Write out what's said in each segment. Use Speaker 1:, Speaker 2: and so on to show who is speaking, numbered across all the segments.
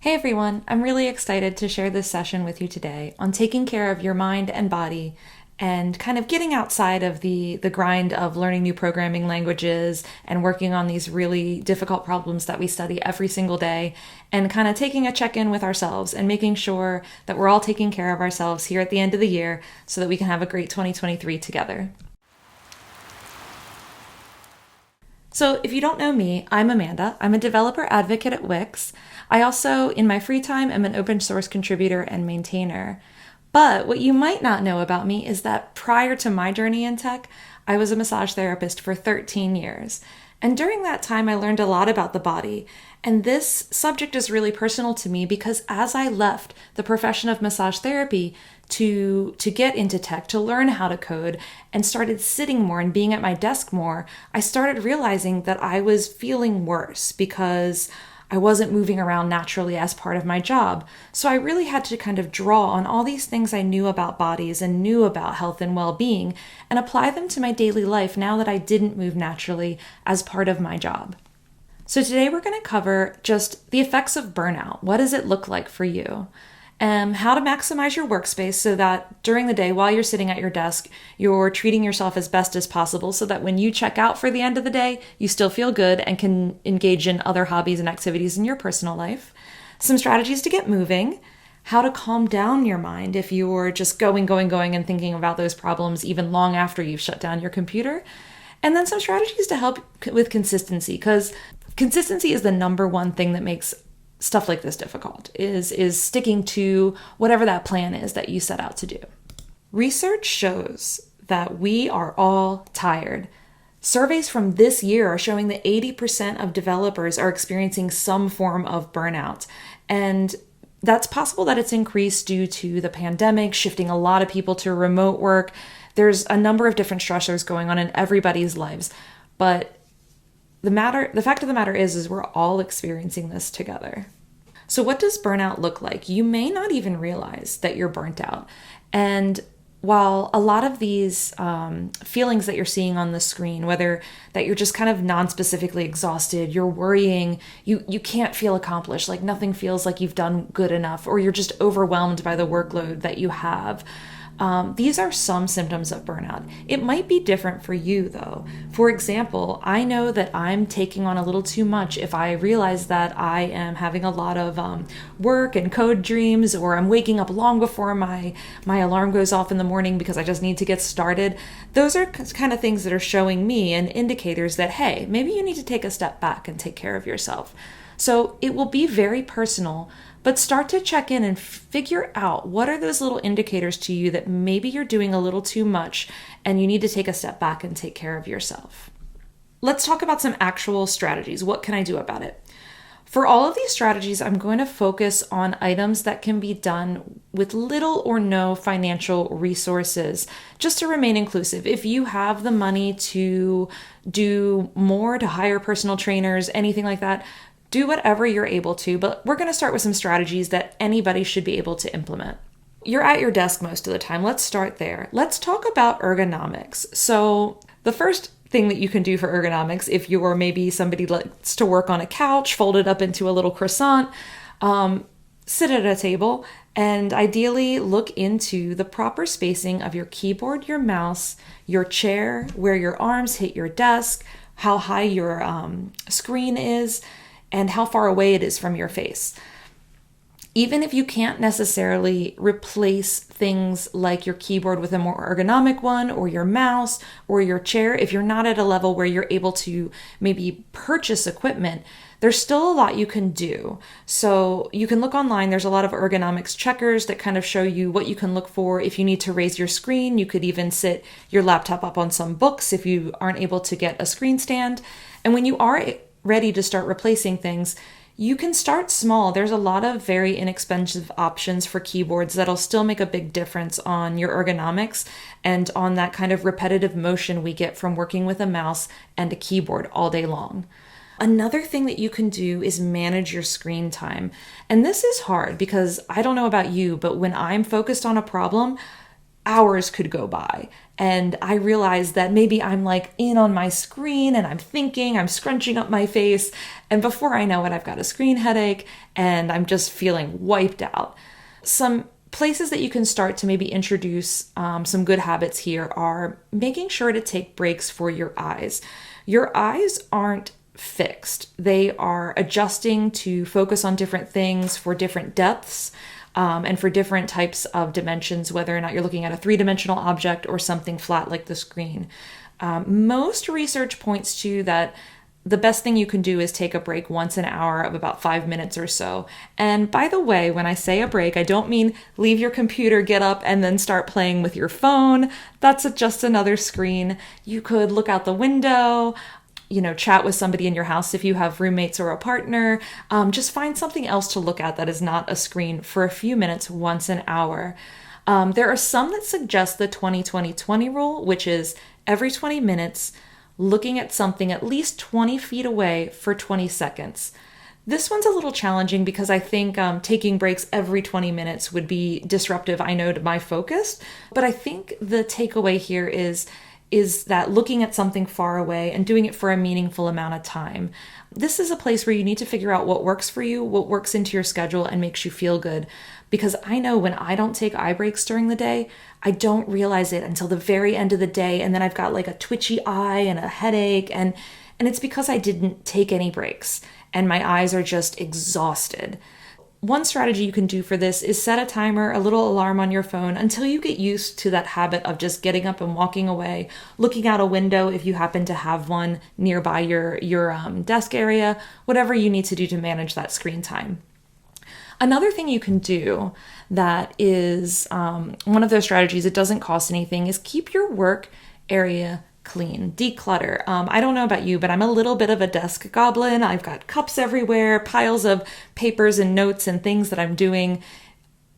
Speaker 1: Hey everyone, I'm really excited to share this session with you today on taking care of your mind and body and kind of getting outside of the grind of learning new programming languages and working on these really difficult problems that we study every single day, and kind of taking a check-in with ourselves and making sure that we're all taking care of ourselves here at the end of the year so that we can have a great 2023 together. So if you don't know me, I'm Amanda. I'm a developer advocate at Wix. I also, in my free time, am an open source contributor and maintainer. But what you might not know about me is that prior to my journey in tech, I was a massage therapist for 13 years. And during that time, I learned a lot about the body. And this subject is really personal to me because as I left the profession of massage therapy to get into tech, to learn how to code, and started sitting more and being at my desk more, I started realizing that I was feeling worse because I wasn't moving around naturally as part of my job. So I really had to kind of draw on all these things I knew about bodies and knew about health and well-being and apply them to my daily life now that I didn't move naturally as part of my job. So today we're going to cover just the effects of burnout. What does it look like for you? How to maximize your workspace so that during the day while you're sitting at your desk, you're treating yourself as best as possible so that when you check out for the end of the day, you still feel good and can engage in other hobbies and activities in your personal life. Some strategies to get moving, how to calm down your mind if you're just going and thinking about those problems even long after you've shut down your computer. And then some strategies to help with consistency, because consistency is the number one thing that makes stuff like this difficult, is sticking to whatever that plan is that you set out to do. Research shows that we are all tired. Surveys from this year are showing that 80% of developers are experiencing some form of burnout. And that's possible that it's increased due to the pandemic, shifting a lot of people to remote work. There's a number of different stressors going on in everybody's lives. But the fact of the matter is we're all experiencing this together. So what does burnout look like? You may not even realize that you're burnt out. And while a lot of these feelings that you're seeing on the screen, whether that you're just kind of non-specifically exhausted, you're worrying, you can't feel accomplished, like nothing feels like you've done good enough, or you're just overwhelmed by the workload that you have. These are some symptoms of burnout. It might be different for you though. For example, I know that I'm taking on a little too much if I realize that I am having a lot of work and code dreams, or I'm waking up long before my alarm goes off in the morning because I just need to get started. Those are kind of things that are showing me and indicators that, hey, maybe you need to take a step back and take care of yourself. So it will be very personal, but start to check in and figure out what are those little indicators to you that maybe you're doing a little too much and you need to take a step back and take care of yourself. Let's talk about some actual strategies. What can I do about it? For all of these strategies, I'm going to focus on items that can be done with little or no financial resources, just to remain inclusive. If you have the money to do more, to hire personal trainers, anything like that, do whatever you're able to, but we're going to start with some strategies that anybody should be able to implement. You're at your desk most of the time. Let's start there. Let's talk about ergonomics. So the first thing that you can do for ergonomics, if you're maybe somebody likes to work on a couch, folded up into a little croissant, sit at a table, and ideally look into the proper spacing of your keyboard, your mouse, your chair, where your arms hit your desk, how high your screen is, and how far away it is from your face. Even if you can't necessarily replace things like your keyboard with a more ergonomic one, or your mouse, or your chair, if you're not at a level where you're able to maybe purchase equipment, there's still a lot you can do. So you can look online. There's a lot of ergonomics checkers that kind of show you what you can look for. If you need to raise your screen, you could even sit your laptop up on some books if you aren't able to get a screen stand. And when you are ready to start replacing things, you can start small. There's a lot of very inexpensive options for keyboards that'll still make a big difference on your ergonomics and on that kind of repetitive motion we get from working with a mouse and a keyboard all day long. Another thing that you can do is manage your screen time. And this is hard because I don't know about you, but when I'm focused on a problem, hours could go by. And I realized that maybe I'm like in on my screen and I'm thinking, I'm scrunching up my face. And before I know it, I've got a screen headache and I'm just feeling wiped out. Some places that you can start to maybe introduce some good habits here are making sure to take breaks for your eyes. Your eyes aren't fixed. They are adjusting to focus on different things for different depths. And for different types of dimensions, whether or not you're looking at a three-dimensional object or something flat like the screen. Most research points to that the best thing you can do is take a break once an hour of about 5 minutes or so. And by the way, when I say a break, I don't mean leave your computer, get up, and then start playing with your phone. That's just another screen. You could look out the window, chat with somebody in your house if you have roommates or a partner. Just find something else to look at that is not a screen for a few minutes once an hour. There are some that suggest the 20-20-20 rule, which is every 20 minutes, looking at something at least 20 feet away for 20 seconds. This one's a little challenging because I think taking breaks every 20 minutes would be disruptive, I know, to my focus. But I think the takeaway here is that looking at something far away and doing it for a meaningful amount of time. This is a place where you need to figure out what works for you, what works into your schedule and makes you feel good. Because I know when I don't take eye breaks during the day, I don't realize it until the very end of the day. And then I've got like a twitchy eye and a headache. And it's because I didn't take any breaks and my eyes are just exhausted. One strategy you can do for this is set a timer, a little alarm on your phone until you get used to that habit of just getting up and walking away, looking out a window if you happen to have one nearby your desk area, whatever you need to do to manage that screen time. Another thing you can do that is one of those strategies, it doesn't cost anything, is keep your work area clean, declutter. I don't know about you, but I'm a little bit of a desk goblin. I've got cups everywhere, piles of papers and notes and things that I'm doing.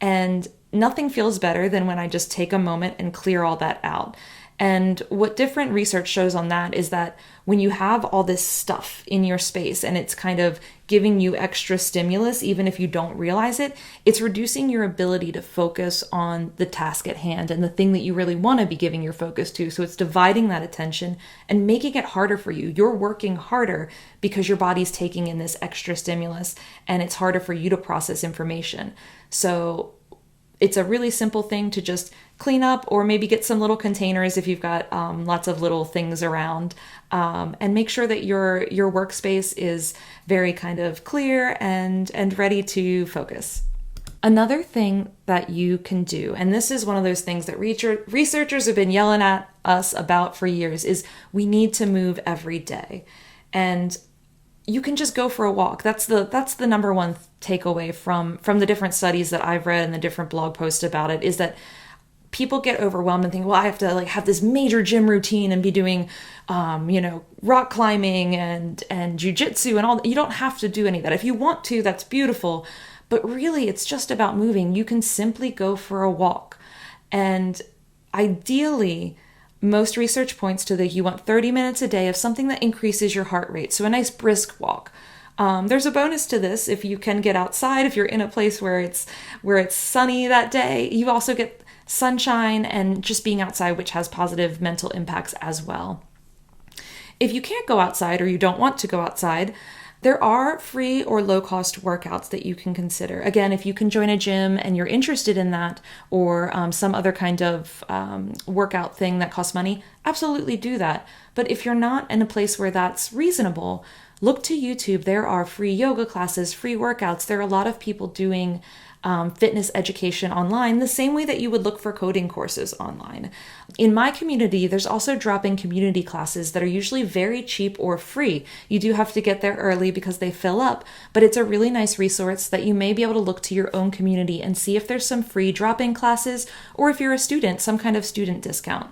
Speaker 1: And nothing feels better than when I just take a moment and clear all that out. And what different research shows on that is that when you have all this stuff in your space and it's kind of giving you extra stimulus, even if you don't realize it, it's reducing your ability to focus on the task at hand and the thing that you really want to be giving your focus to. So it's dividing that attention and making it harder for you. You're working harder because your body's taking in this extra stimulus and it's harder for you to process information. So it's a really simple thing to just clean up or maybe get some little containers if you've got lots of little things around and make sure that your workspace is very kind of clear and ready to focus. Another thing that you can do, and this is one of those things that researchers have been yelling at us about for years, is we need to move every day. And you can just go for a walk. That's the number one takeaway from the different studies that I've read and the different blog posts about it, is that people get overwhelmed and think, well, I have to have this major gym routine and be doing, rock climbing and jujitsu and all. You don't have to do any of that. If you want to, that's beautiful. But really, it's just about moving. You can simply go for a walk. And ideally, most research points to that you want 30 minutes a day of something that increases your heart rate. So a nice brisk walk. There's a bonus to this if you can get outside. If you're in a place where it's sunny that day, you also get sunshine and just being outside, which has positive mental impacts as well. If you can't go outside or you don't want to go outside, there are free or low-cost workouts that you can consider. Again, if you can join a gym and you're interested in that, or some other kind of workout thing that costs money, absolutely do that. But if you're not in a place where that's reasonable, look to YouTube. There are free yoga classes, free workouts. There are a lot of people doing fitness education online, the same way that you would look for coding courses online. In my community, there's also drop-in community classes that are usually very cheap or free. You do have to get there early because they fill up, but it's a really nice resource that you may be able to look to your own community and see if there's some free drop-in classes, or if you're a student, some kind of student discount.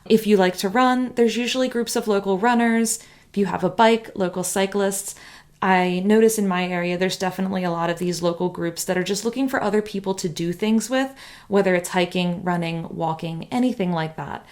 Speaker 1: If you like to run, there's usually groups of local runners. If you have a bike, local cyclists. I notice in my area, there's definitely a lot of these local groups that are just looking for other people to do things with, whether it's hiking, running, walking, anything like that.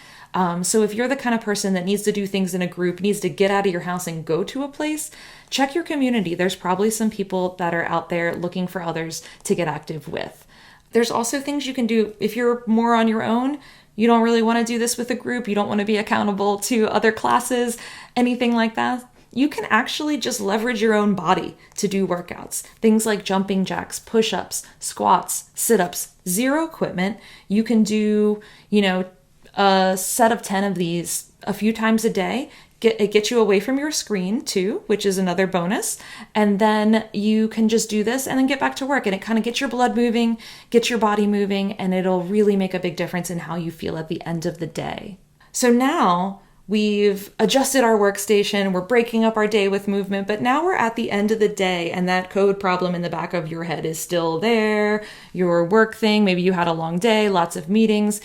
Speaker 1: So if you're the kind of person that needs to do things in a group, needs to get out of your house and go to a place, check your community. There's probably some people that are out there looking for others to get active with. There's also things you can do if you're more on your own. You don't really want to do this with a group. You don't want to be accountable to other classes, anything like that. You can actually just leverage your own body to do workouts. Things like jumping jacks, push-ups, squats, sit-ups, zero equipment. You can do, a set of 10 of these a few times a day. It gets you away from your screen too, which is another bonus. And then you can just do this and then get back to work. And it kind of gets your blood moving, gets your body moving, and it'll really make a big difference in how you feel at the end of the day. So now we've adjusted our workstation, we're breaking up our day with movement, but now we're at the end of the day and that code problem in the back of your head is still there. Your work thing, maybe you had a long day, lots of meetings.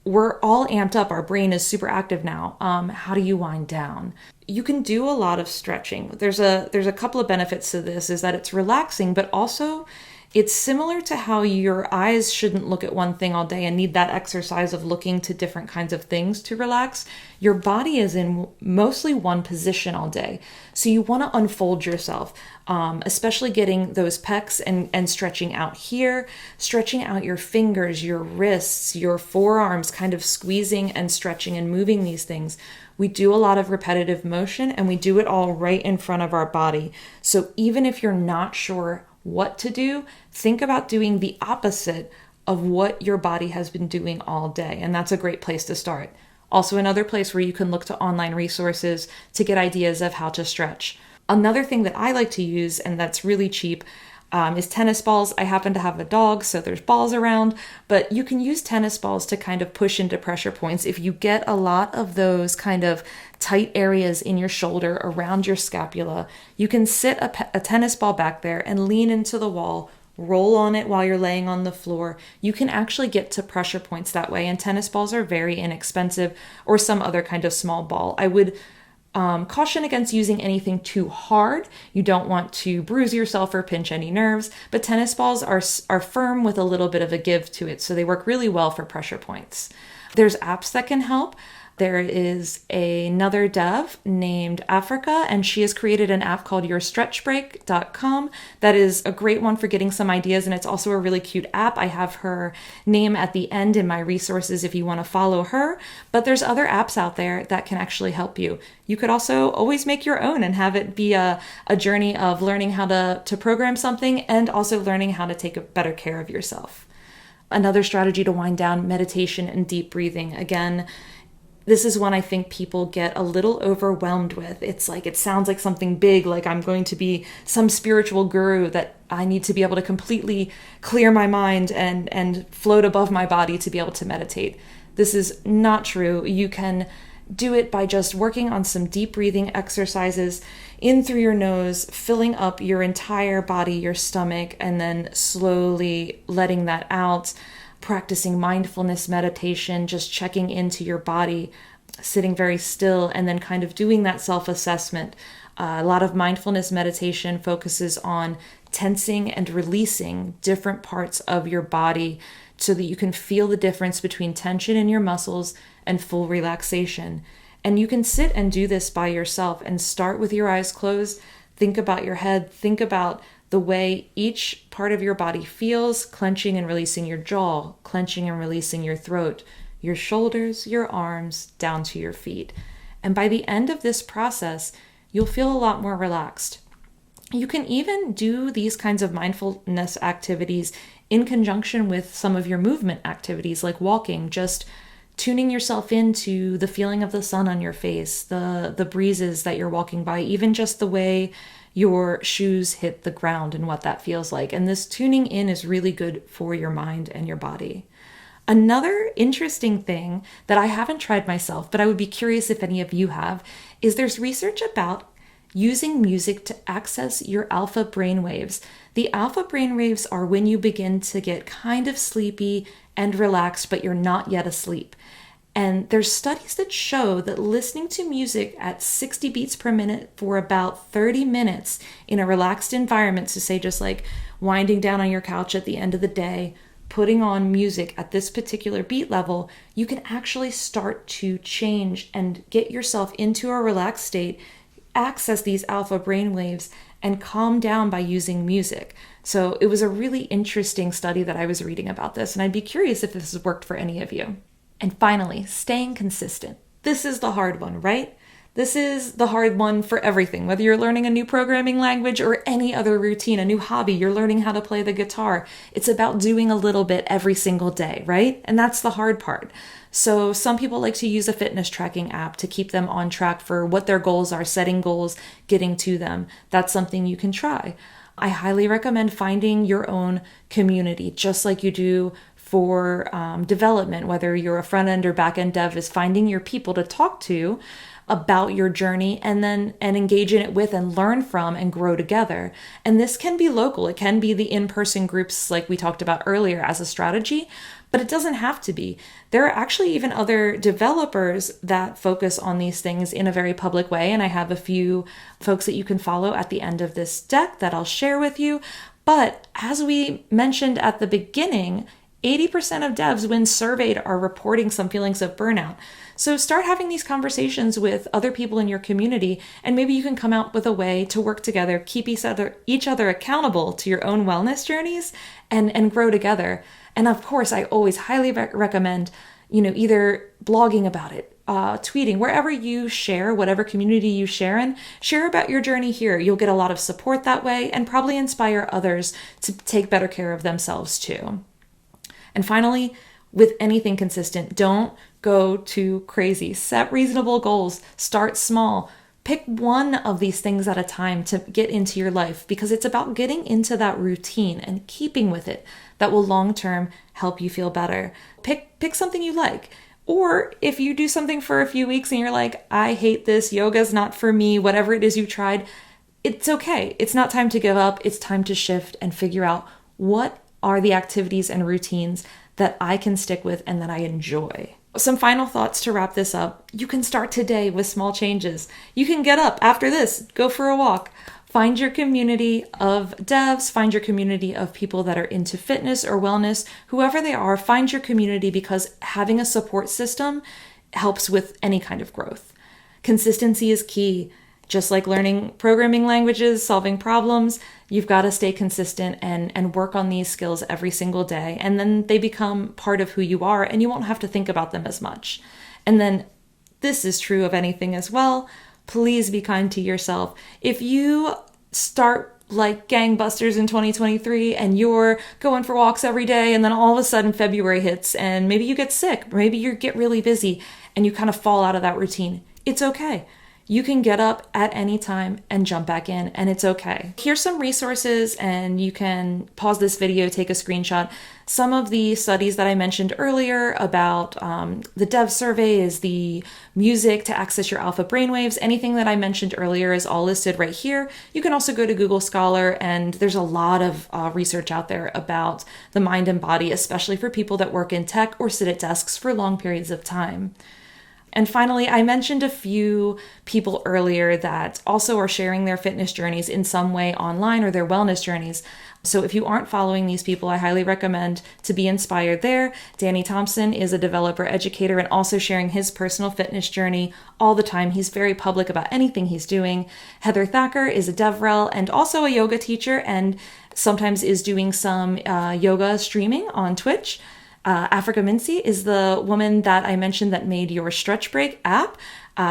Speaker 1: We're all amped up. Our brain is super active now. How do you wind down? You can do a lot of stretching. There's a couple of benefits to this, is that it's relaxing, but also it's similar to how your eyes shouldn't look at one thing all day and need that exercise of looking to different kinds of things to relax. Your body is in mostly one position all day. So you want to unfold yourself, especially getting those pecs and stretching out here, stretching out your fingers, your wrists, your forearms, kind of squeezing and stretching and moving these things. We do a lot of repetitive motion and we do it all right in front of our body. So even if you're not sure what to do, think about doing the opposite of what your body has been doing all day. And that's a great place to start. Also, another place where you can look to online resources to get ideas of how to stretch. Another thing that I like to use, and that's really cheap, is tennis balls. I happen to have a dog, so there's balls around, but you can use tennis balls to kind of push into pressure points. If you get a lot of those kind of tight areas in your shoulder around your scapula, you can sit a tennis ball back there and lean into the wall, roll on it while you're laying on the floor. You can actually get to pressure points that way, and tennis balls are very inexpensive, or some other kind of small ball. I would caution against using anything too hard. You don't want to bruise yourself or pinch any nerves, but tennis balls are firm with a little bit of a give to it, so they work really well for pressure points. There's apps that can help. There is another dev named Africa, and she has created an app called yourstretchbreak.com that is a great one for getting some ideas, and it's also a really cute app. I have her name at the end in my resources if you want to follow her, but there's other apps out there that can actually help you. You could also always make your own and have it be a journey of learning how to program something and also learning how to take a better care of yourself. Another strategy to wind down, meditation and deep breathing. Again, this is one I think people get a little overwhelmed with. It's like, it sounds like something big, like I'm going to be some spiritual guru, that I need to be able to completely clear my mind and float above my body to be able to meditate. This is not true. You can do it by just working on some deep breathing exercises in through your nose, filling up your entire body, your stomach, and then slowly letting that out. Practicing mindfulness meditation, just checking into your body, sitting very still, and then kind of doing that self-assessment. A lot of mindfulness meditation focuses on tensing and releasing different parts of your body so that you can feel the difference between tension in your muscles and full relaxation. And you can sit and do this by yourself and start with your eyes closed. Think about your head. Think about the way each part of your body feels, clenching and releasing your jaw, clenching and releasing your throat, your shoulders, your arms, down to your feet. And by the end of this process, you'll feel a lot more relaxed. You can even do these kinds of mindfulness activities in conjunction with some of your movement activities, like walking, just tuning yourself into the feeling of the sun on your face, the breezes that you're walking by, even just the way your shoes hit the ground and what that feels like. And this tuning in is really good for your mind and your body. Another interesting thing that I haven't tried myself, but I would be curious if any of you have, is there's research about using music to access your alpha brainwaves. The alpha brainwaves are when you begin to get kind of sleepy and relaxed, but you're not yet asleep. And there's studies that show that listening to music at 60 beats per minute for about 30 minutes in a relaxed environment, so say just like winding down on your couch at the end of the day, putting on music at this particular beat level, you can actually start to change and get yourself into a relaxed state, access these alpha brainwaves, and calm down by using music. So it was a really interesting study that I was reading about this, and I'd be curious if this has worked for any of you. And finally, staying consistent. This is the hard one, right? This is the hard one for everything, whether you're learning a new programming language or any other routine, a new hobby, you're learning how to play the guitar. It's about doing a little bit every single day, right? And that's the hard part. So some people like to use a fitness tracking app to keep them on track for what their goals are, setting goals, getting to them. That's something you can try. I highly recommend finding your own community, just like you do for development, whether you're a front end or back end dev, is finding your people to talk to about your journey and engage in it with and learn from and grow together. And this can be local. It can be the in-person groups like we talked about earlier as a strategy, but it doesn't have to be. There are actually even other developers that focus on these things in a very public way. And I have a few folks that you can follow at the end of this deck that I'll share with you. But as we mentioned at the beginning, 80% of devs, when surveyed, are reporting some feelings of burnout. So start having these conversations with other people in your community, and maybe you can come out with a way to work together, keep each other accountable to your own wellness journeys, and grow together. And of course, I always highly recommend, either blogging about it, tweeting, wherever you share, whatever community you share in, share about your journey here. You'll get a lot of support that way and probably inspire others to take better care of themselves too. And finally, with anything consistent, don't go too crazy. Set reasonable goals. Start small. Pick one of these things at a time to get into your life, because it's about getting into that routine and keeping with it that will long-term help you feel better. Pick something you like. Or if you do something for a few weeks and you're like, I hate this, yoga's not for me, whatever it is you tried, it's okay. It's not time to give up. It's time to shift and figure out what are the activities and routines that I can stick with and that I enjoy. Some final thoughts to wrap this up. You can start today with small changes. You can get up after this, go for a walk. Find your community of devs, find your community of people that are into fitness or wellness, whoever they are, find your community, because having a support system helps with any kind of growth. Consistency is key. Just like learning programming languages, solving problems, you've got to stay consistent and work on these skills every single day. And then they become part of who you are and you won't have to think about them as much. And then this is true of anything as well. Please be kind to yourself. If you start like gangbusters in 2023 and you're going for walks every day, and then all of a sudden February hits and maybe you get sick, maybe you get really busy and you kind of fall out of that routine, it's okay. You can get up at any time and jump back in, and it's okay. Here's some resources, and you can pause this video, take a screenshot. Some of the studies that I mentioned earlier about the dev surveys, the music to access your alpha brainwaves, anything that I mentioned earlier is all listed right here. You can also go to Google Scholar, and there's a lot of research out there about the mind and body, especially for people that work in tech or sit at desks for long periods of time. And finally, I mentioned a few people earlier that also are sharing their fitness journeys in some way online, or their wellness journeys. So if you aren't following these people, I highly recommend to be inspired there. Danny Thompson is a developer educator and also sharing his personal fitness journey all the time. He's very public about anything he's doing. Heather Thacker is a DevRel and also a yoga teacher, and sometimes is doing some yoga streaming on Twitch. Africa Mincy is the woman that I mentioned that made your Stretch Break app.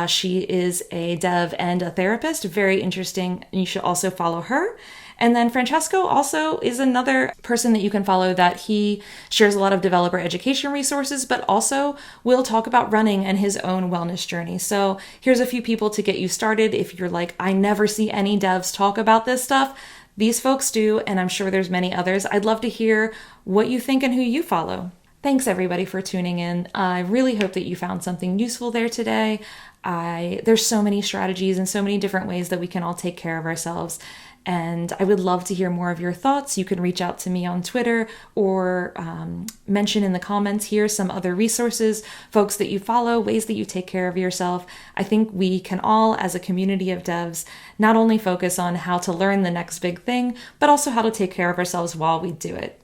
Speaker 1: She is a dev and a therapist, very interesting. You should also follow her. And then Francesco also is another person that you can follow, that he shares a lot of developer education resources, but also will talk about running and his own wellness journey. So here's a few people to get you started. If you're like, I never see any devs talk about this stuff, these folks do, and I'm sure there's many others. I'd love to hear what you think and who you follow. Thanks everybody for tuning in. I really hope that you found something useful there today. There's so many strategies and so many different ways that we can all take care of ourselves. And I would love to hear more of your thoughts. You can reach out to me on Twitter, or mention in the comments here some other resources, folks that you follow, ways that you take care of yourself. I think we can all, as a community of devs, not only focus on how to learn the next big thing, but also how to take care of ourselves while we do it.